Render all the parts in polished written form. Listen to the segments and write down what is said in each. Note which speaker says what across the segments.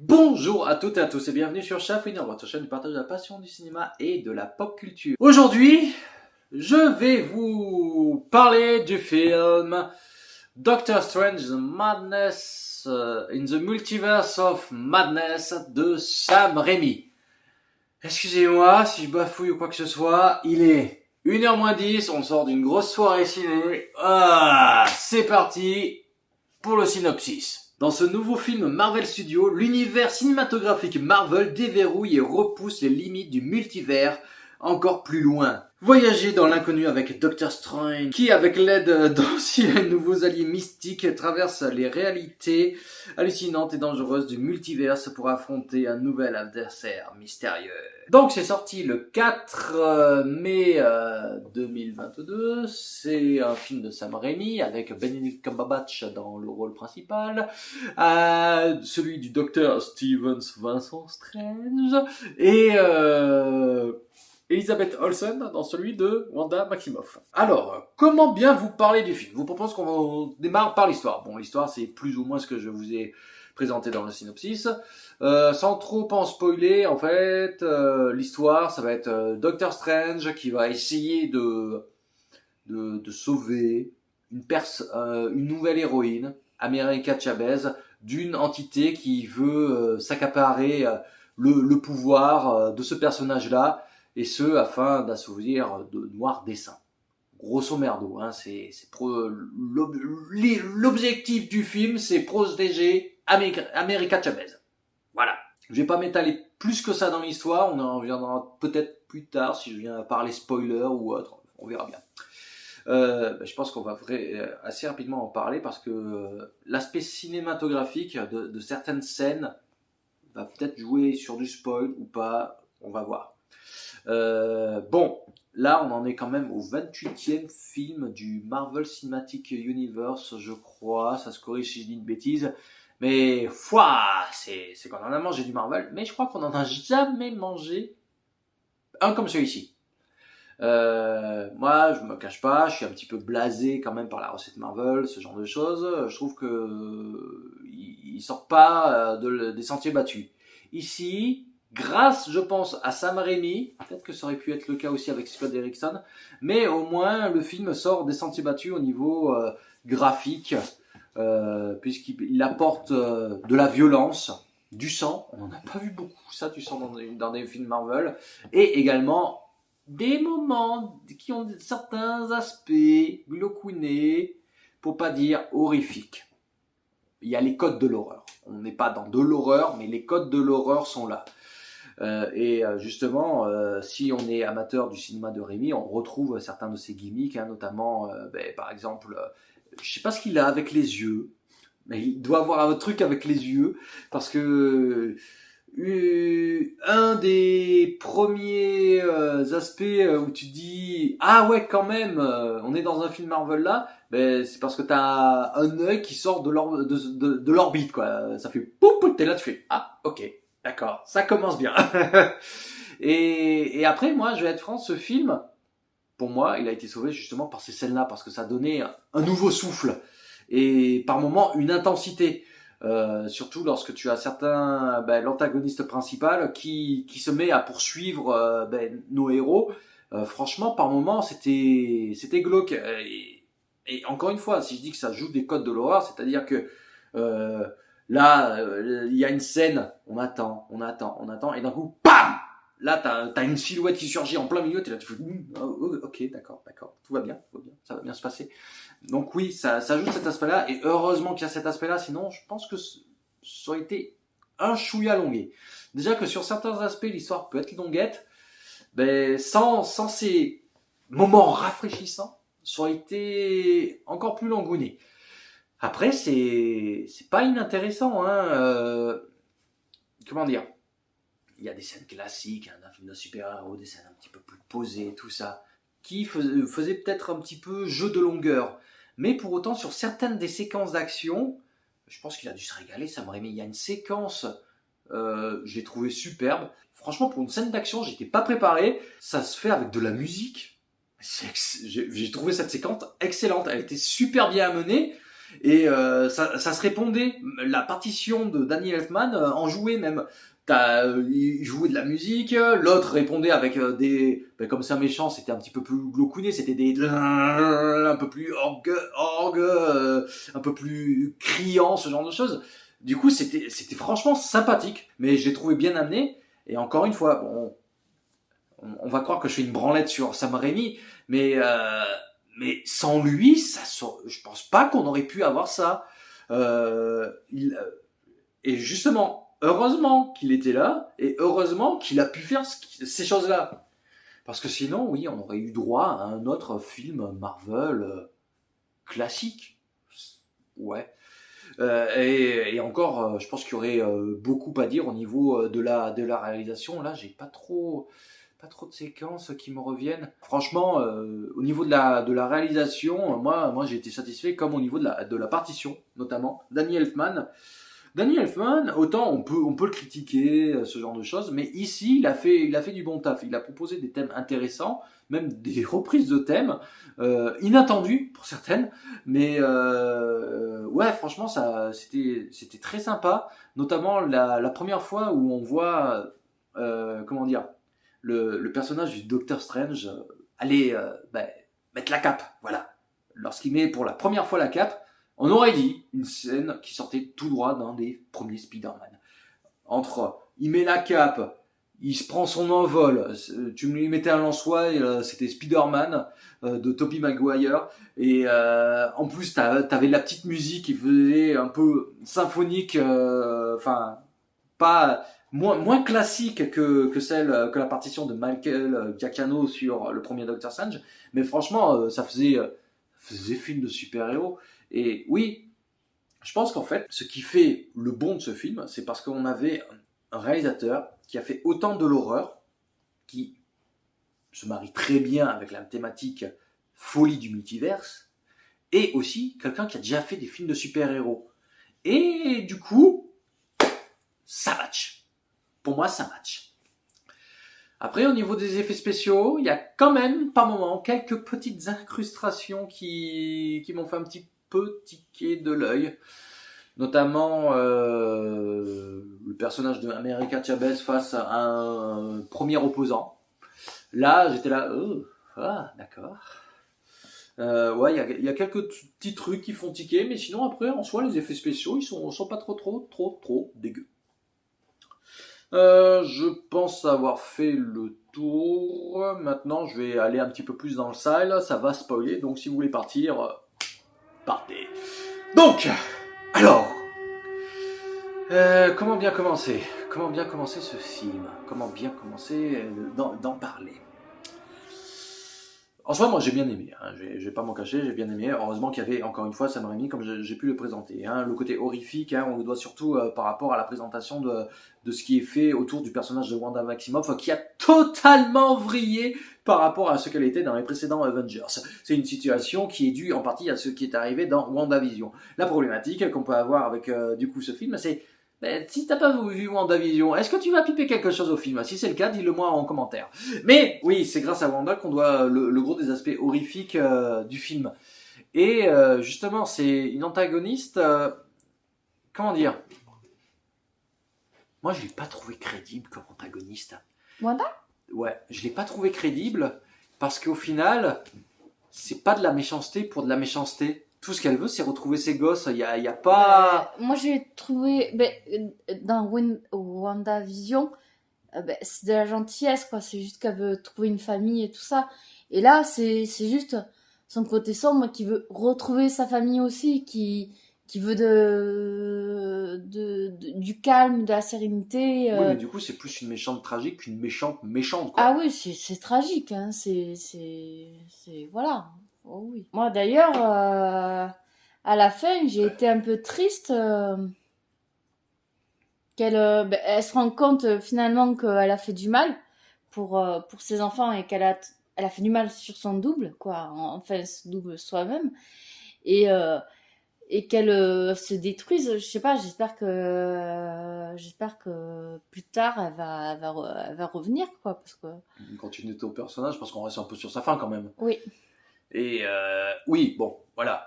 Speaker 1: Bonjour à toutes et à tous et bienvenue sur Chafouineur, votre chaîne du partage de la passion du cinéma et de la pop culture. Aujourd'hui, je vais vous parler du film Doctor Strange The Madness in the Multiverse of Madness de Sam Raimi. Excusez-moi si je bafouille ou quoi que ce soit, il est 1h-10, on sort d'une grosse soirée ciné. C'est parti pour le synopsis. Dans ce nouveau film Marvel Studios, l'univers cinématographique Marvel déverrouille et repousse les limites du multivers encore plus loin. Voyager dans l'inconnu avec Doctor Strange, qui avec l'aide d'anciens nouveaux alliés mystiques traverse les réalités hallucinantes et dangereuses du multivers pour affronter un nouvel adversaire mystérieux. Donc c'est sorti le 4 mai 2022, c'est un film de Sam Raimi avec Benedict Cumberbatch dans le rôle principal, celui du docteur Stevens Vincent Strange et Elizabeth Olsen dans celui de Wanda Maximoff. Alors, comment bien vous parler du film ? Je vous propose qu'on démarre par l'histoire. Bon, l'histoire, c'est plus ou moins ce que je vous ai présenté dans le synopsis. Sans trop en spoiler, en fait, l'histoire, ça va être Doctor Strange qui va essayer de sauver une nouvelle héroïne, America Chavez, d'une entité qui veut s'accaparer le pouvoir de ce personnage-là, et ce, afin d'assouvir de noirs desseins. Grosso merdo, hein, l'objectif du film, c'est protéger America Chavez. Voilà. Je vais pas m'étaler plus que ça dans l'histoire, on en reviendra peut-être plus tard, si je viens parler spoiler ou autre, on verra bien. Je pense qu'on va assez rapidement en parler, parce que l'aspect cinématographique de certaines scènes va peut-être jouer sur du spoil ou pas, on va voir. Bon, là on en est quand même au 28e film du Marvel Cinematic Universe, je crois, ça se corrige si je dis une bêtise, mais c'est qu'on en a mangé du Marvel, mais je crois qu'on en a jamais mangé un comme celui-ci. Moi, je me cache pas, je suis un petit peu blasé quand même par la recette Marvel, ce genre de choses. Je trouve que ils sortent pas des sentiers battus. Ici, grâce, je pense, à Sam Raimi, peut-être que ça aurait pu être le cas aussi avec Scott Derrickson, mais au moins le film sort des sentiers battus au niveau graphique, puisqu'il apporte de la violence, du sang. On n'en a pas vu beaucoup, ça, du sang dans des films Marvel, et également des moments qui ont certains aspects glauquinés, pour pas dire horrifiques. Il y a les codes de l'horreur. On n'est pas dans de l'horreur, mais les codes de l'horreur sont là. Justement, si on est amateur du cinéma de Raimi, on retrouve certains de ses gimmicks, hein, notamment, par exemple, je sais pas ce qu'il a avec les yeux, mais il doit avoir un truc avec les yeux, parce que un des premiers aspects où tu dis ah ouais quand même on est dans un film Marvel là, c'est parce que t'as un œil qui sort de l'orbite, quoi. Ça fait pouf, t'es là, tu fais ah ok d'accord, ça commence bien. et après, moi je vais être franc, ce film pour moi il a été sauvé justement par ces scènes là, parce que ça donnait un nouveau souffle et par moments une intensité. Surtout lorsque tu as l'antagoniste principal qui se met à poursuivre nos héros. Franchement, par moments, c'était glauque. Et encore une fois, si je dis que ça joue des codes de l'horreur, c'est-à-dire que il y a une scène, on attend, et d'un coup, PAM! Là, t'as une silhouette qui surgit en plein milieu, t'es là, tu fais, ok, d'accord, tout va bien, ça va bien se passer. Donc oui, ça joue cet aspect-là, et heureusement qu'il y a cet aspect-là, sinon je pense que ça aurait été un chouïa longué. Déjà que sur certains aspects, l'histoire peut être longuette, sans ces moments rafraîchissants, ça aurait été encore plus langouné. Après, c'est pas inintéressant, hein. Comment dire ? Il y a des scènes classiques, hein, d'un film de super-héros, des scènes un petit peu plus posées, tout ça, qui faisaient peut-être un petit peu jeu de longueur. Mais pour autant, sur certaines des séquences d'action, je pense qu'il a dû se régaler, Sam Raimi. Il y a une séquence, je l'ai trouvée superbe. Franchement, pour une scène d'action, j'étais pas préparé. Ça se fait avec de la musique. J'ai trouvé cette séquence excellente. Elle était super bien amenée. Et ça se répondait. La partition de Danny Elfman en jouait même. Il jouait de la musique, l'autre répondait avec comme c'est un méchant, c'était un petit peu plus glaucouné, c'était des un peu plus orgue, un peu plus criant, ce genre de choses. Du coup, c'était franchement sympathique, mais je l'ai trouvé bien amené. Et encore une fois, bon, on va croire que je fais une branlette sur Sam Raimi, mais sans lui, je pense pas qu'on aurait pu avoir ça. Et justement, heureusement qu'il était là, et heureusement qu'il a pu faire ces choses-là. Parce que sinon, oui, on aurait eu droit à un autre film Marvel classique. Ouais. Et encore, je pense qu'il y aurait beaucoup à dire au niveau de la réalisation. Là, j'ai pas trop de séquences qui me reviennent. Franchement, au niveau de la réalisation, moi j'ai été satisfait, comme au niveau de la partition, notamment. Danny Elfman, autant on peut le critiquer, ce genre de choses, mais ici il a fait du bon taf. Il a proposé des thèmes intéressants, même des reprises de thèmes inattendues pour certaines, mais ouais, franchement c'était très sympa, notamment la première fois où on voit comment dire le personnage du Docteur Strange aller mettre la cape, voilà. Lorsqu'il met pour la première fois la cape, on aurait dit une scène qui sortait tout droit d'un des premiers Spider-Man. Entre, il met la cape, il se prend son envol, tu lui mettais un lance-roy, c'était Spider-Man de Tobey Maguire, et en plus t'avais la petite musique qui faisait un peu symphonique, enfin pas moins classique que que la partition de Michael Giacchino sur le premier Doctor Strange, mais franchement ça faisait film de super-héros. Et oui, je pense qu'en fait, ce qui fait le bon de ce film, c'est parce qu'on avait un réalisateur qui a fait autant de l'horreur, qui se marie très bien avec la thématique folie du multiverse, et aussi quelqu'un qui a déjà fait des films de super-héros. Et du coup, ça match. Pour moi, ça match. Après, au niveau des effets spéciaux, il y a quand même, par moments, quelques petites incrustations qui m'ont fait un petit peu tiquer de l'œil. Notamment le personnage de America Chavez face à un premier opposant. Là, j'étais là, ah, d'accord. Ouais, il y a quelques petits trucs qui font tiquer, mais sinon après, en soi, les effets spéciaux, ils sont pas trop dégueux. Je pense avoir fait le tour. Maintenant, je vais aller un petit peu plus dans le sale. Ça va spoiler, donc si vous voulez partir, partez. Donc, alors, comment bien commencer ce film? Comment bien commencer d'en parler? En soi, moi j'ai bien aimé, hein. Je vais pas m'en cacher, j'ai bien aimé. Heureusement qu'il y avait encore une fois Sam Raimi, comme j'ai pu le présenter. Hein. Le côté horrifique, hein, on le doit surtout par rapport à la présentation de ce qui est fait autour du personnage de Wanda Maximoff, qui a totalement vrillé par rapport à ce qu'elle était dans les précédents Avengers. C'est une situation qui est due en partie à ce qui est arrivé dans WandaVision. La problématique qu'on peut avoir avec du coup ce film, c'est si t'as pas vu WandaVision, est-ce que tu vas piper quelque chose au film? Si c'est le cas, dis-le moi en commentaire. Mais oui, c'est grâce à Wanda qu'on doit le gros des aspects horrifiques du film. Et justement, c'est une antagoniste, comment dire? Moi, je l'ai pas trouvé crédible comme antagoniste.
Speaker 2: Wanda?
Speaker 1: Ouais, je l'ai pas trouvé crédible parce qu'au final, c'est pas de la méchanceté pour de la méchanceté. Tout ce qu'elle veut, c'est retrouver ses gosses. Il y a pas.
Speaker 2: Moi, j'ai trouvé dans WandaVision, c'est de la gentillesse, quoi. C'est juste qu'elle veut trouver une famille et tout ça. Et là, c'est juste son côté sombre qui veut retrouver sa famille aussi, qui veut du calme, de la sérénité.
Speaker 1: Oui, mais du coup, c'est plus une méchante tragique qu'une méchante, quoi.
Speaker 2: Ah oui, c'est tragique, hein. Voilà. Oh oui. Moi, d'ailleurs, à la fin, j'ai été un peu triste qu'elle elle se rend compte finalement qu'elle a fait du mal pour ses enfants et elle a fait du mal sur son double, quoi. Enfin, ce double soi-même. Et, et qu'elle se détruise. Je sais pas, j'espère que plus tard elle va revenir, quoi, parce que
Speaker 1: Une continuité au personnage, parce qu'on reste un peu sur sa fin quand même.
Speaker 2: oui.
Speaker 1: Et oui, bon, voilà.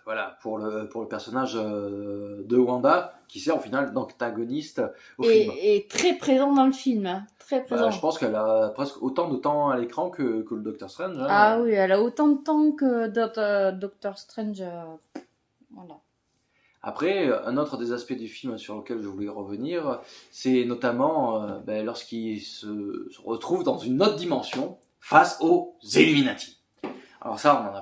Speaker 1: voilà, pour le personnage de Wanda, qui sert au final d'antagoniste au film.
Speaker 2: Et très présent dans le film, hein. Très présent.
Speaker 1: Je pense qu'elle a presque autant de temps à l'écran que le Docteur Strange. Hein.
Speaker 2: Ah oui, elle a autant de temps que Doctor Strange. Voilà.
Speaker 1: Après, un autre des aspects du film sur lequel je voulais revenir, c'est notamment lorsqu'il se retrouve dans une autre dimension face aux Illuminati. Alors ça, on en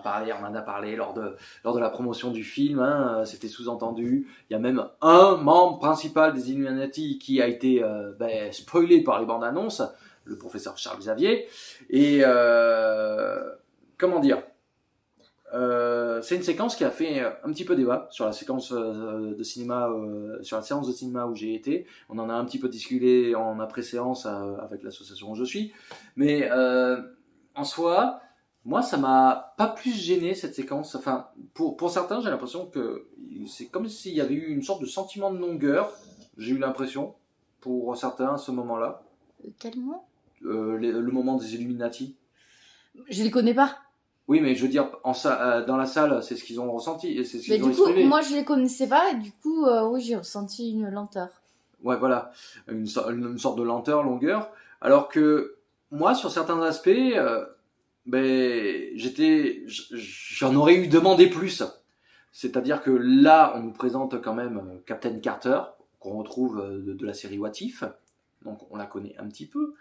Speaker 1: a parlé lors de la promotion du film, hein, c'était sous-entendu. Il y a même un membre principal des Illuminati qui a été spoilé par les bandes annonces, le professeur Charles Xavier. Et comment dire, c'est une séquence qui a fait un petit peu débat sur la séquence de cinéma, sur la séance de cinéma où j'ai été. On en a un petit peu discuté en après-séance avec l'association où je suis. Mais en soi, moi, ça m'a pas plus gêné cette séquence. Enfin, pour certains, j'ai l'impression que c'est comme s'il y avait eu une sorte de sentiment de longueur. J'ai eu l'impression, pour certains, à ce moment-là.
Speaker 2: Quel moment
Speaker 1: Le moment des Illuminati.
Speaker 2: Je les connais pas.
Speaker 1: Oui, mais je veux dire, dans la salle, c'est ce qu'ils ont ressenti et c'est ce
Speaker 2: Mais
Speaker 1: qu'ils ont
Speaker 2: du coup,
Speaker 1: exprimé.
Speaker 2: moi je les connaissais pas et du coup, oui, j'ai ressenti une lenteur.
Speaker 1: Ouais, voilà, une sorte de lenteur, longueur. Alors que moi, sur certains aspects, j'en aurais eu demandé plus. C'est-à-dire que là, on nous présente quand même Captain Carter, qu'on retrouve de la série What If, donc on la connaît un petit peu.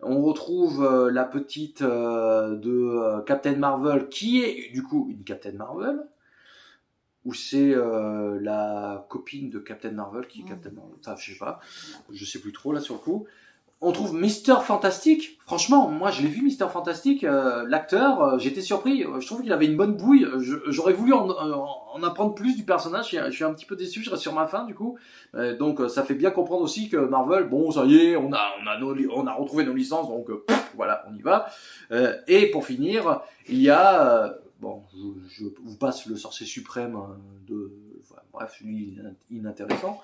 Speaker 1: On retrouve la petite de Captain Marvel, qui est du coup une Captain Marvel, ou c'est la copine de Captain Marvel qui est Captain Marvel, enfin je sais plus trop là sur le coup. On trouve Mister Fantastic. Franchement, moi je l'ai vu Mister Fantastic, l'acteur, j'étais surpris. Je trouve qu'il avait une bonne bouille. J'aurais voulu en apprendre plus du personnage. Je suis un petit peu déçu. Je reste sur ma faim du coup. Donc ça fait bien comprendre aussi que Marvel, bon ça y est, on a retrouvé nos licences, donc voilà, on y va. Et pour finir, il y a je vous passe le sorcier suprême bref, lui inintéressant.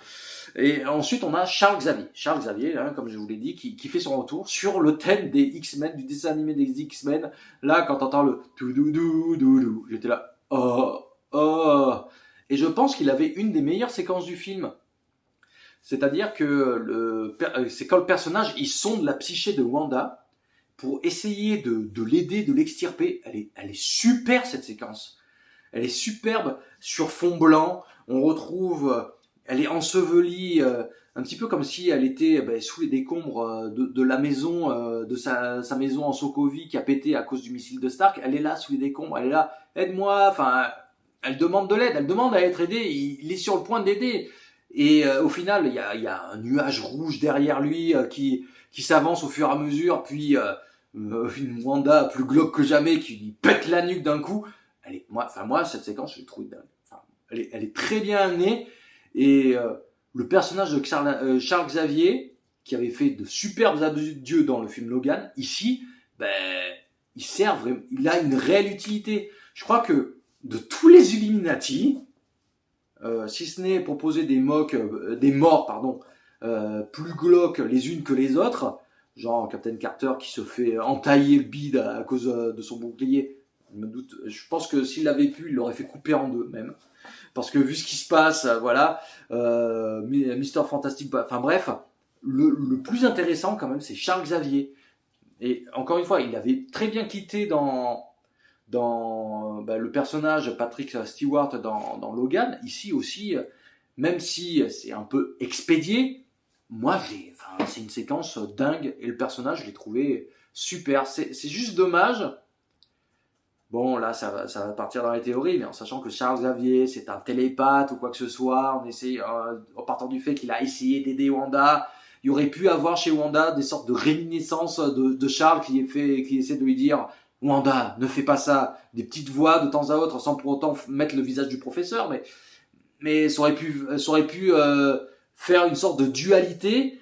Speaker 1: Et ensuite, on a Charles Xavier. Charles Xavier, hein, comme je vous l'ai dit, qui fait son retour sur le thème des X-Men, du dessin animé des X-Men. Là, quand t'entends le tout-dou-dou-dou-dou, j'étais là, oh. Et je pense qu'il avait une des meilleures séquences du film. C'est-à-dire que c'est quand le personnage, il sonde la psyché de Wanda pour essayer de l'aider, de l'extirper. Elle est super, cette séquence. Elle est superbe, sur fond blanc. On retrouve, elle est ensevelie, un petit peu comme si elle était sous les décombres de la maison, de sa maison en Sokovie qui a pété à cause du missile de Stark. Elle est là sous les décombres, elle est là, aide-moi. Enfin, elle demande de l'aide, elle demande à être aidée. Il est sur le point d'aider. Et au final, il y a un nuage rouge derrière lui qui s'avance au fur et à mesure. Puis une Wanda plus glauque que jamais qui lui pète la nuque d'un coup. Moi, cette séquence, je l'ai trouvée dingue. Enfin, elle est très bien amenée. Et le personnage de Charles Xavier, qui avait fait de superbes adieux dans le film Logan, ici, il a une réelle utilité. Je crois que de tous les Illuminati, si ce n'est proposer des morts, plus glauques les unes que les autres, genre Captain Carter qui se fait entailler le bide à cause de son bouclier. Je pense que s'il l'avait pu, il l'aurait fait couper en deux même. Parce que vu ce qui se passe, voilà, Mister Fantastic, enfin bref, le plus intéressant quand même, c'est Charles Xavier. Et encore une fois, il avait très bien quitté dans le personnage Patrick Stewart dans Logan. Ici aussi, même si c'est un peu expédié, moi, c'est une séquence dingue et le personnage, je l'ai trouvé super. C'est juste dommage. Bon, là, ça va partir dans les théories, mais en sachant que Charles Xavier, c'est un télépathe ou quoi que ce soit, en partant du fait qu'il a essayé d'aider Wanda, il y aurait pu avoir chez Wanda des sortes de réminiscences de Charles qui essaie de lui dire « Wanda, ne fais pas ça », des petites voix de temps à autre sans pour autant mettre le visage du professeur, mais ça aurait pu faire une sorte de dualité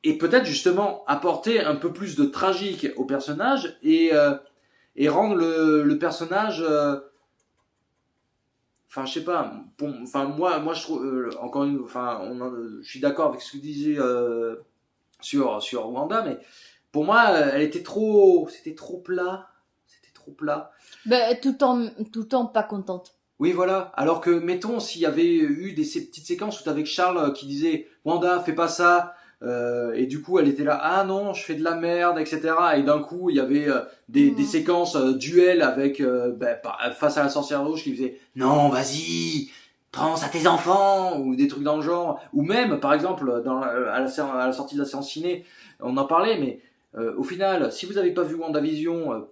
Speaker 1: et peut-être justement apporter un peu plus de tragique au personnage et rendre le personnage je sais pas, moi je trouve je suis d'accord avec ce que tu disais sur Wanda, mais pour moi c'était trop plat, tout en pas contente. Oui, voilà. Alors que, mettons, s'il y avait eu ces petites séquences où t'avais Charles qui disait Wanda, fais pas ça, et du coup, elle était là, ah non, je fais de la merde, etc. Et d'un coup, il y avait des séquences duel avec face à la sorcière rouge qui faisait non, vas-y, pense à tes enfants ou des trucs dans le genre. Ou même, par exemple, à la sortie de la séance ciné, on en parlait, mais au final, si vous avez pas vu WandaVision,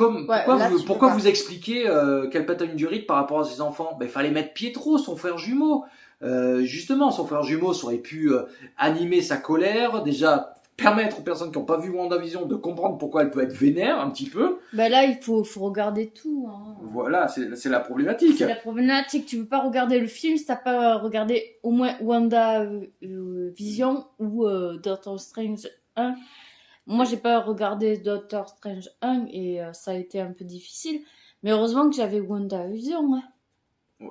Speaker 2: Ouais, là, tu peux
Speaker 1: pourquoi
Speaker 2: pas.
Speaker 1: vous expliquer qu'elle pète une durite par rapport à ses enfants? Ben, il fallait mettre Pietro, son frère jumeau. Justement, son frère jumeau ça aurait pu animer sa colère, déjà permettre aux personnes qui n'ont pas vu WandaVision de comprendre pourquoi elle peut être vénère un petit peu.
Speaker 2: Ben là, faut regarder tout. Hein.
Speaker 1: Voilà, c'est la problématique.
Speaker 2: C'est la problématique. Tu peux pas regarder le film si t'as pas regardé au moins Wanda Vision ou Doctor Strange 1. Moi, j'ai pas regardé Doctor Strange 1 et ça a été un peu difficile. Mais heureusement que j'avais WandaVision. Hein.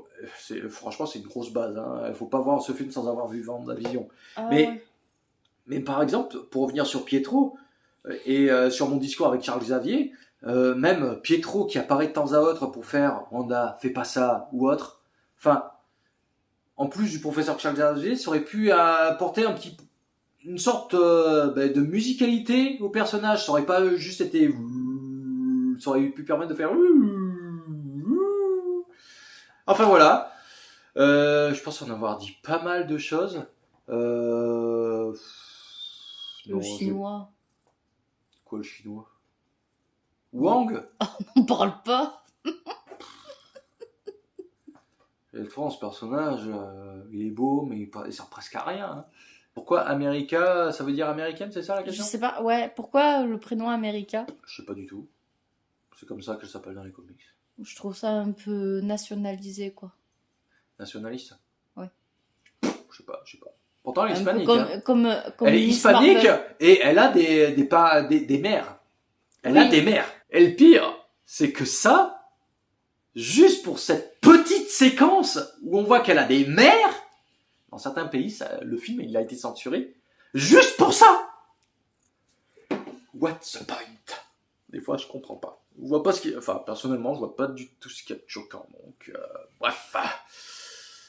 Speaker 1: Franchement, c'est une grosse base. Hein. Il faut pas voir ce film sans avoir vu WandaVision.
Speaker 2: Ah,
Speaker 1: Mais,
Speaker 2: ouais.
Speaker 1: mais par exemple, pour revenir sur Pietro et sur mon discours avec Charles Xavier, même Pietro qui apparaît de temps à autre pour faire Wanda, fais pas ça ou autre. Enfin, en plus du professeur Charles Xavier, ça aurait pu apporter une sorte de musicalité au personnage. Ça aurait pas juste été, ça aurait pu permettre de faire. Enfin voilà. Je pense en avoir dit pas mal de choses.
Speaker 2: Le
Speaker 1: Non,
Speaker 2: chinois.
Speaker 1: Quoi le chinois? Wang?
Speaker 2: On parle pas.
Speaker 1: Et le ce personnage, il est beau, mais il sert presque à rien. Hein. Pourquoi America, ça veut dire américaine, c'est ça la
Speaker 2: Je
Speaker 1: question?
Speaker 2: sais pas. Ouais. Pourquoi le prénom America?
Speaker 1: Je sais pas du tout. C'est comme ça qu'elle s'appelle dans les comics.
Speaker 2: Je trouve ça un peu nationalisé, quoi.
Speaker 1: Nationaliste?
Speaker 2: Ouais.
Speaker 1: Je sais pas. Pourtant, elle est
Speaker 2: Un peu
Speaker 1: hispanique.
Speaker 2: comme
Speaker 1: Elle est
Speaker 2: Miss
Speaker 1: hispanique
Speaker 2: Marvel.
Speaker 1: et elle a des mères. Elle a
Speaker 2: Oui.
Speaker 1: des mères. Et le pire, c'est que ça, juste pour cette petite séquence où on voit qu'elle a des mères, dans certains pays, le film il a été censuré, juste pour ça. What's the point? Des fois, je comprends pas. Je vois pas personnellement, je vois pas du tout ce qu'il y a de choquant. Donc, bref.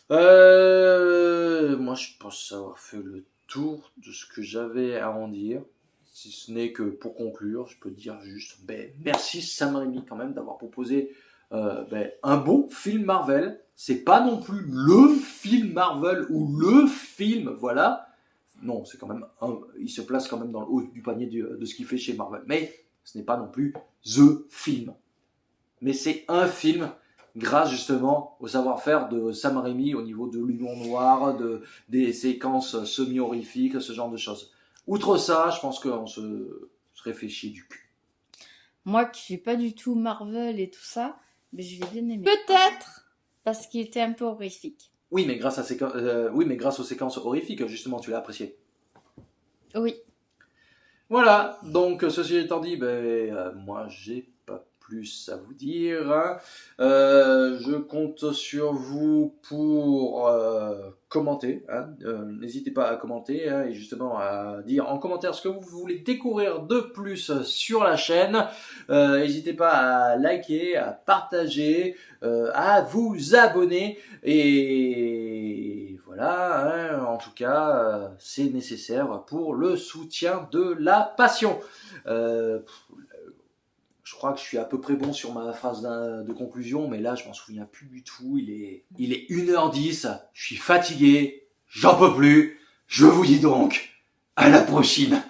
Speaker 1: Moi, je pense avoir fait le tour de ce que j'avais à en dire. Si ce n'est que pour conclure, je peux dire juste merci Sam Raimi quand même d'avoir proposé un bon film Marvel. C'est pas non plus le film Marvel ou le film, voilà. Non, c'est quand même il se place quand même dans le haut du panier de ce qu'il fait chez Marvel. Mais ce n'est pas non plus the film. Mais c'est un film grâce justement au savoir-faire de Sam Raimi au niveau de l'humour noir, des séquences semi-horrifiques, ce genre de choses. Outre ça, je pense qu'on se réfléchit du cul.
Speaker 2: Moi qui suis pas du tout Marvel et tout ça, mais je l'ai bien aimé. Peut-être parce qu'il était un peu horrifique.
Speaker 1: Oui, mais grâce aux séquences horrifiques, justement, tu l'as apprécié.
Speaker 2: Oui.
Speaker 1: Voilà, donc ceci étant dit, moi j'ai pas plus à vous dire. Hein. Je compte sur vous pour commenter. Hein. N'hésitez pas à commenter hein, et justement à dire en commentaire ce que vous voulez découvrir de plus sur la chaîne. N'hésitez pas à liker, à partager, à vous abonner et voilà, hein, en tout cas, c'est nécessaire pour le soutien de la passion. Je crois que je suis à peu près bon sur ma phrase de conclusion, mais là, je m'en souviens plus du tout. Il est 1h10, je suis fatigué, j'en peux plus. Je vous dis donc, à la prochaine.